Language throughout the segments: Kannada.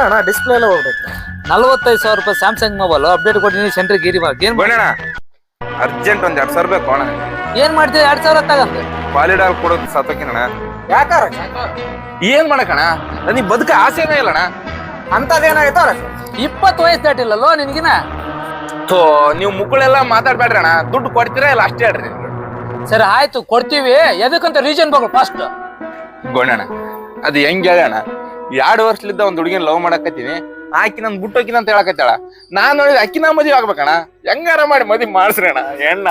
ಅಣ್ಣ ಡಿಸ್ಪ್ಲೇ ಎಲ್ಲ ಹೋಗ್ಬೇಕು. 45,000 ರೂಪಾಯಿ ಸ್ಯಾಮ್ಸಂಗ್ ಮೊಬೈಲ್ ಅಪ್ಡೇಟ್ ಕೊಟ್ಟಿನಿ ಸೆಂಟ್ರಿಗೆ ಗೀರಿ ಬಾಕ್ ಏನ್ ಬೇಡ ಅರ್ಜೆಂಟ್ ಒಂದ್ 2,000 ಬೇಕು ಅಣ್ಣ. ಏನ್ ಮಾಡ್ತೀವಿ 2,000 ತಗಂತ ಕ್ವಾಲಿಡಾಲ್ ಕೊಡೋದು ಸತ್ತೋಕಿನಣ್ಣ. ಯಾಕಾರ ಏನ್ ಮಾಡಕಣ ನನಗೆ ಬದುಕ ಆಸೆನೇ ಇಲ್ಲಣ್ಣ. ಅಂತದೇನಾಗೈತೋ 20 ವಯಸ್ಸು ದಾಟಿಲ್ಲಲ್ಲೋ ನಿನ್ಗಿನ. ಥೋ ನೀವು ಮುಕ್ಕಳೆಲ್ಲ ಮಾತಾಡ್ಬೇಡ್ರಿ ಅಣ್ಣ. ದುಡ್ಡು ಕೊಡ್ತೀರಾ ಇಲ್ಲ ಅಷ್ಟೇ ಹೇಳ್ರಿ. ಸರಿ ಆಯ್ತು ಕೊಡ್ತೀವಿ, ಎದಕ್ಕಂತ ರೀಸನ್ ಬೇಕು ಫಸ್ಟ್. ಗೋಣಣ್ಣ ಅದು ಹೆಂಗ್ ಹೇಳಣ್ಣ, 2 ವರ್ಷಲಿದ್ದ ಒಂದ್ ಹುಡುಗಿನ ಲವ್ ಮಾಡಕತ್ತೀನಿ, ಆಕಿ ನನ್ ಬಿಟ್ಟೋಕಿನ ಅಂತ ಹೇಳಕತ್ತಾಳ. ನಾನ್ ನೋಡಿದ ಅಕ್ಕಿನ ಮದ್ವೆ ಆಗ್ಬೇಕಣ್ಣ. ಹೆಂಗಾರ ಮಾಡಿ ಮದ್ವೆ ಮಾಡ್ಸ್ರಿ ಅಣ್ಣ. ಎಣ್ಣ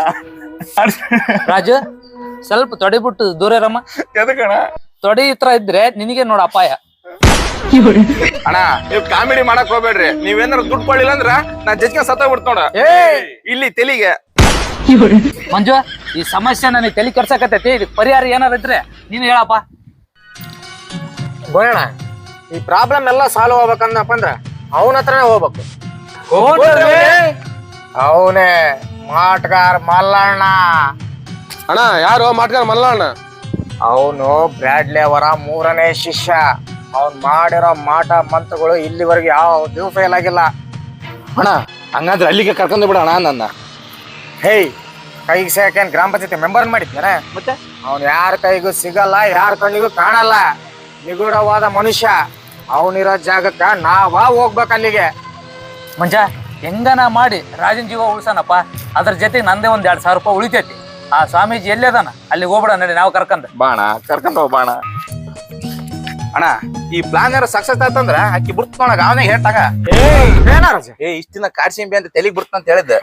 ರಾಜು ಸ್ವಲ್ಪ ತೊಡೆ ಬಿಟ್ಟು ದೂರ ಇರಮ್ಮ. ಎದಕ್ಕಣ ತೊಡೆ ಈ ತರ ಇದ್ರೆ ನಿನಗೆ ನೋಡ ಅಪಾಯ. ಅಣ್ಣ ನೀವ್ ಕಾಮಿಡಿ ಮಾಡಕ್ ಹೋಗ್ಬೇಡ್ರಿ. ನೀವೇನಾರ ದುಡ್ಡು ಕೊಡ್ಲಿಲ್ಲ ಅಂದ್ರ ನಾ ಜಜ್ಗೆ ಸತ್ತ ಬಿಡ್ತ ನೋಡ ಇಲ್ಲಿ ತೆಲಿಗೆ. ಮಂಜು ಈ ಸಮಸ್ಯೆ ನನಗೆ ತಲೆ ಕೆಡ್ಸಕತ್ತೈತಿ, ಇದಕ್ ಪರಿಹಾರ ಏನಾರ ಇದ್ರೆ ನೀನು ಹೇಳಪ್ಪ. ಗೋಯಣ ಈ ಪ್ರಾಬ್ಲಮ್ ಎಲ್ಲ ಸಾಲ್ವ್ ಆಗ್ಬೇಕಂದಪ್ಪ ಅಂದ್ರ ಅವನ ಹತ್ರನೇ ಹೋಗ್ಬೇಕು. ಅವನೇ ಮಾಟ್ಗಾರ್ ಮಲ್ಲಣ್ಣ. ಅಣ್ಣ ಯಾರು ಮಾಟ್ಗಾರ್ ಮಲ್ಲಣ್ಣ? ಅವನು ಬ್ರಾಡ್ಲಿ ಅವರ 3ನೇ ಶಿಷ್ಯ. ಅವ್ನ್ ಮಾಡಿರೋ ಮಾಟ ಮಂತ್ರಗಳು ಇಲ್ಲಿವರೆಗೆ ಯಾವ್ದು ಫೇಲ್ ಆಗಿಲ್ಲ. ಅಣ್ಣ ಹಂಗಂದ್ರೆ ಅಲ್ಲಿಗೆ ಕರ್ಕೊಂಡ್ ಬಿಡೋಣ ನನ್ನ. ಹೇಯ್ ಕೈಗೆ ಸೇಕೇನ್ ಗ್ರಾಮ ಪಂಚಾಯತಿ ಮೆಂಬರ್ ಮಾಡಿದ್ದಾನೆ. ಮತ್ತೆ ಅವ್ನು ಯಾರ ಕೈಗೂ ಸಿಗಲ್ಲ, ಯಾರ ಕಣ್ಣಿಗೂ ಕಾಣಲ್ಲ. ನಿಗೂಢವಾದ ಮನುಷ್ಯ. ಅವನಿರೋ ಜಾಗಕ್ಕ ನಾವ ಹೋಗ್ಬೇಕು ಅಲ್ಲಿಗೆ. ಮಂಜ ಹೆಂಗನ ಮಾಡಿ ರಾಜನ್ ಜೀವ ಉಳ್ಸನಪ್ಪ. ಅದ್ರ ಜೊತೆಗೆ ನಂದೇ ಒಂದ್ 2,000 ರೂಪಾಯಿ ಉಳಿತೈತಿ. ಆ ಸ್ವಾಮೀಜಿ ಎಲ್ಲದಾನ ಅಲ್ಲಿಗೆ ಹೋಗ್ಬಿಡ ನಡಿ, ನಾವು ಕರ್ಕಂದ ಬಾಣ ಕರ್ಕೊಂಡ್ ಹೋಗ್ಬಾಣ. ಅಣ್ಣ ಈ ಪ್ಲಾನ್ ಯಾರು ಸಕ್ಸಸ್ ಆಯ್ತಂದ್ರ ಅಕ್ಕಿ ಬಿಡ್ತ ನೋಡಗ ಅವನೇ ಹೇಳ್ತಾಗ ಇಷ್ಟ ದಿನ ಕಾಡ್ಸಿಂಬಿ ಅಂತ ತೆಲಿಗ್ ಬಿಡ್ತ ಅಂತ ಹೇಳಿದ್ದೆ.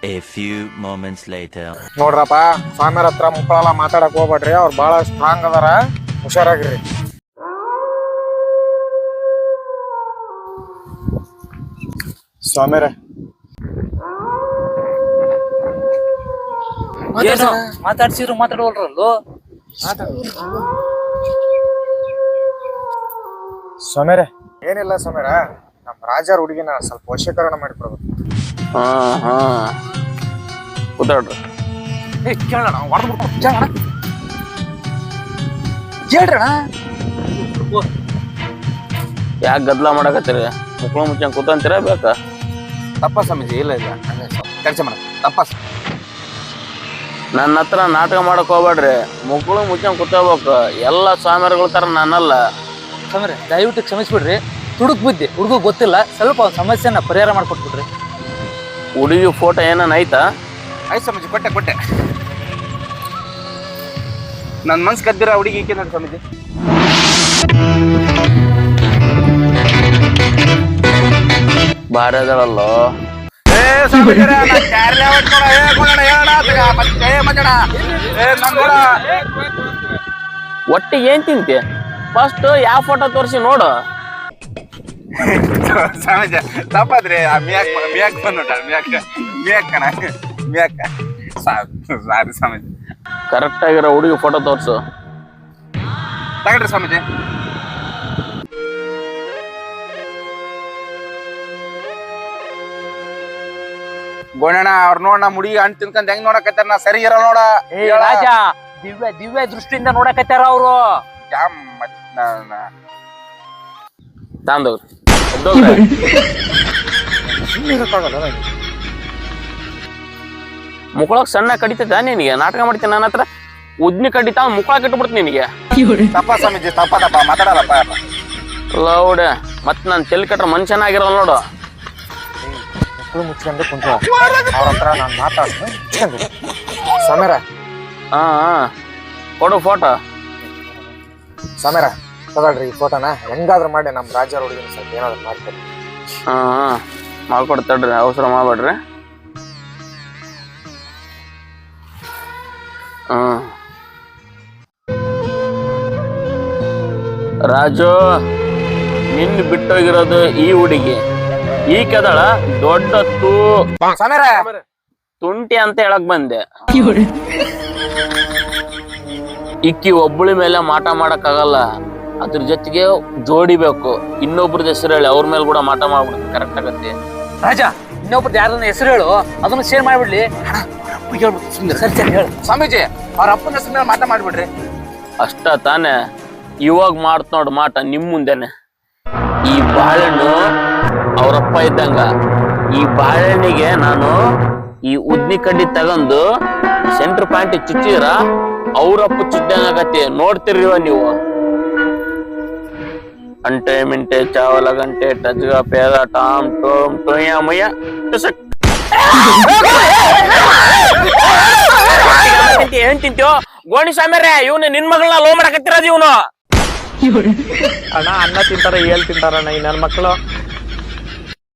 A few moments later. ನೋಡ್ರಪ್ಪ, ಸ್ವಾಮಿಯರ ಹತ್ರ ಮುಕ್ಕಳೆಲ್ಲ ಮಾತಾಡಕ್ ಹೋಗ್ಬೇಡ್ರಿ. ಅವ್ರು ಬಹಳ ಸ್ಟ್ರಾಂಗ್ ಅದಾರ, ಹುಷಾರಾಗಿರಿ. ಸ್ವಾಮಿಯರ ಮಾತಾಡ್ಸಿದ್ರು ಮಾತಾಡೋಲ್ರಲ್ಲೋ. ಸ್ವಾಮಿಯರ ಏನಿಲ್ಲ ಸ್ವಾಮಿಯರ, ನಮ್ ರಾಜರ ಹುಡುಗಿನ ಸ್ವಲ್ಪ ವಶೀಕರಣ ಮಾಡಿಕೊಡ್ಬೇಕು. ಕೂತಾಡ್ರಿ ಕೇಳೋಣ ಹೇಳ್ರಣ. ಯಾಕೆ ಗದ್ಲ ಮಾಡಕತ್ತೀರಿ? ಮುಕ್ಳು ಮುಚ್ಚಂಗ್ ಕೂತಂತೀರ ಬೇಕಾ? ತಪ್ಪ ಸ್ವಾಮೀಜಿ. ಇಲ್ಲ ಇಲ್ಲ ಕೆಲಸ ಮಾಡ ತಪ್ಪ. ನನ್ನ ಹತ್ರ ನಾಟಕ ಮಾಡಕ್ ಹೋಗ್ಬೇಡ್ರಿ. ಮುಕ್ಳು ಮುಚ್ಚಂಗ್ ಕೂತಬೇಕು. ಎಲ್ಲ ಸ್ವಾಮಿಯರ್ಗಳ ತರ ನಾನಲ್ಲ. ಸ್ವಾಮಿರೆ ದಯವಿಟ್ಟು ಕ್ಷಮಿಸ್ಬಿಡ್ರಿ. ತುಡುಕ್ ಬುದ್ಧಿ ಹುಡುಗ ಗೊತ್ತಿಲ್ಲ, ಸ್ವಲ್ಪ ಒಂದು ಸಮಸ್ಯೆನ ಪರಿಹಾರ ಮಾಡ್ಕೊಟ್ಬಿಡ್ರಿ. ಹುಡುಗಿ ಫೋಟೋ ಏನನ್ ಐತಾ? ಆಯ್ತು ಸ್ವಾಮೀಜಿ, ಕೊಟ್ಟೆ. ನನ್ ಮನ್ಸ್ ಕದ್ದಿರ ಹುಡುಗಿ ಈಕೆ ನೋಡಿ ಸ್ವಾಮೀಜಿ. ಬಾರಿ ಅದಳಲ್ಲೋ. ಒಟ್ಟಿಗೆ ಏನ್ ತಿಂತಿ? ಫಸ್ಟ್ ಯಾವ ಫೋಟೋ ತೋರಿಸಿ ನೋಡು. ಸ್ವಾಮೀಜಿ ತಪ್ಪದ್ರಿ. ಮಿಯಾಕ್ ಬಂದ್ಬಿಟ್ಟ. ಮಿಯಾಕ್ ಸಾರಿ ಸ್ವಾಮೀಜಿ. ಕರೆಕ್ಟ್ ಆಗಿರೋ ಹುಡುಗಿ ಫೋಟೋ ತೋರ್ಸು. ತಗಡ್ರಿ ಸ್ವಾಮೀಜಿ. ಗೋಣಣ್ಣ ಅವ್ರ ನೋಡ ನಮ್ಮ ಹುಡುಗಿ ಹಣ್ಣು ತಿನ್ಕೊಂಡ್ ಹೆಂಗ್ ನೋಡಕತ್ತಾರ. ನಾ ಸರಿ ಇರಲ್ಲ ನೋಡ. ರಾಜ ದಿವ್ಯ ದೃಷ್ಟಿಯಿಂದ ನೋಡಕತ್ತಾರ ಅವರು. ತಾಂದವ್ರು ಮುಕ್ಳಕ್ ಸಣ್ಣ ಕಡಿತೈತ ನಿನಗೆ? ನಾಟಕ ಮಾಡ್ತೀನಿ ನನ್ನ ಹತ್ರ. ಉದ್ನಿ ಕಡಿತ ಮುಕ್ಳ ಕೆಟ್ಟಬಿಡ್ತೀನಿ ನಿನಗೆ. ತಪ್ಪ ಸ್ವಾಮೀಜಿ, ತಪ್ಪ ಮಾತಾಡಲ್ಲಪ್ಪ. ಲೌಡ ಮತ್ ನಾನು ತೆಲ್ ಕಟ್ರ ಮನುಷ್ಯನಾಗಿರಲ್ಲ ನೋಡು. ಮಕ್ಕಳು ಮುಚ್ಕೊಂಡು ಕುಂತ ಅವ್ರ ಹತ್ರ ನಾನು ಮಾತಾಡ್ತೀನಿ. ಸ್ವಾಮಿಯರ ಹಾ ಕೊಡು ಫೋಟೋ. ಸ್ವಾಮಿಯರ ತಗೊಳ್ರಿ ಈ ಫೋಟೋನ. ಹೆಂಗಾದ್ರೂ ಮಾಡಿ ನಮ್ಮ ರಾಜರ ಹುಡುಗಿನ ಸ್ವಲ್ಪ ಏನಾದ್ರು ಮಾಡ್ಕೊಡಿ. ಹಾ ಮಾಡ್ಕೊಡ್ತಡ್ರಿ, ಅವಸರ ಮಾಡ್ಬೇಡ್ರಿ. ರಾಜು ನಿನ್ ಬಿಟ್ಟೋಗಿರೋದು ಈ ಹುಡುಗಿ. ಈ ಕದಳ ದೊಡ್ಡ ತುಂಟಿ ಅಂತ ಹೇಳಕ್ ಬಂದೆ. ಇಕ್ಕಿ ಒಬ್ಬಳಿ ಮೇಲೆ ಮಾಟ ಮಾಡಕ್ ಆಗಲ್ಲ. ಅದ್ರ ಜೊತೆಗೆ ಜೋಡಿ ಬೇಕು. ಇನ್ನೊಬ್ರದ್ದು ಹೆಸರು ಹೇಳಿ ಅವ್ರ ಮೇಲೆ ಕೂಡ ಮಾಟ ಮಾಡ್ಬಿಡ್ತೀನಿ. ಕರೆಕ್ಟ್ ಆಗತ್ತೆ. ರಾಜ ಇನ್ನೊಬ್ರದ್ದು ಯಾರನ್ನ ಹೆಸರು ಹೇಳು, ಅದನ್ನ ಶೇರ್ ಮಾಡ್ಬಿಡ್ಲಿ. ಅಪ್ಪ ಹೇಳ್ಬಿಟ್ಟು ಸುಮ್ಮನೆ ಸರಿ ಸರಿ ಹೇಳು. ಸ್ವಾಮೀಜಿ ಅವ್ರ ಅಪ್ಪನ ಹೆಸರು ಮೇಲೆ ಮಾಟ ಮಾಡ್ಬಿಡ್ರಿ. ಅಷ್ಟ ತಾನೆ ಇವಾಗ ಮಾಡ್ತ ನೋಡ್ ಮಾಟ ನಿಮ್ ಮುಂದೆನೆ. ಈ ಬಾಳೆಹಣ್ಣು ಅವ್ರಪ್ಪ ಇದ್ದಂಗ. ಈ ಬಾಳೆಹಣ್ಣಿಗೆ ನಾನು ಈ ಉದ್ನಿ ಕಡ್ಡಿ ತಗೊಂಡು ಸೆಂಟ್ರ್ ಪಾಯಿಂಟ್ ಚುಚ್ಚಿದ್ರ ಅವ್ರಪ್ಪ ಚುಚ್ಚಂಗಾಗತ್ತೆ. ನೋಡ್ತಿರ್ರಿವ ನೀವು. ಅಂಟೆ ಮಿಂಟೆ ಚಾವಲ ಗಂಟೆ ಟಜ್ಗ ಪೇದ ಟಾಮ್ ಟೋಮ್ ಟೊಯ್ಯ ಮಯ್ಯ ಟಸಕ್. ಏನ್ ತಿಂತೀವೋ ಗೋಣಿ ಸ್ವಾಮ್ಯಾರೆ, ಇವನು ನಿನ್ ಮಗಳನ್ನ ಲೋ ಮಾಡಕತ್ತಿರೋದು ಇವನು. ಅಣ್ಣ ಅನ್ನ ತಿಂತಾರ ಏಳ್ ತಿಂತಾರಣ್ಣ ಈ ನನ್ನ ಮಕ್ಕಳು.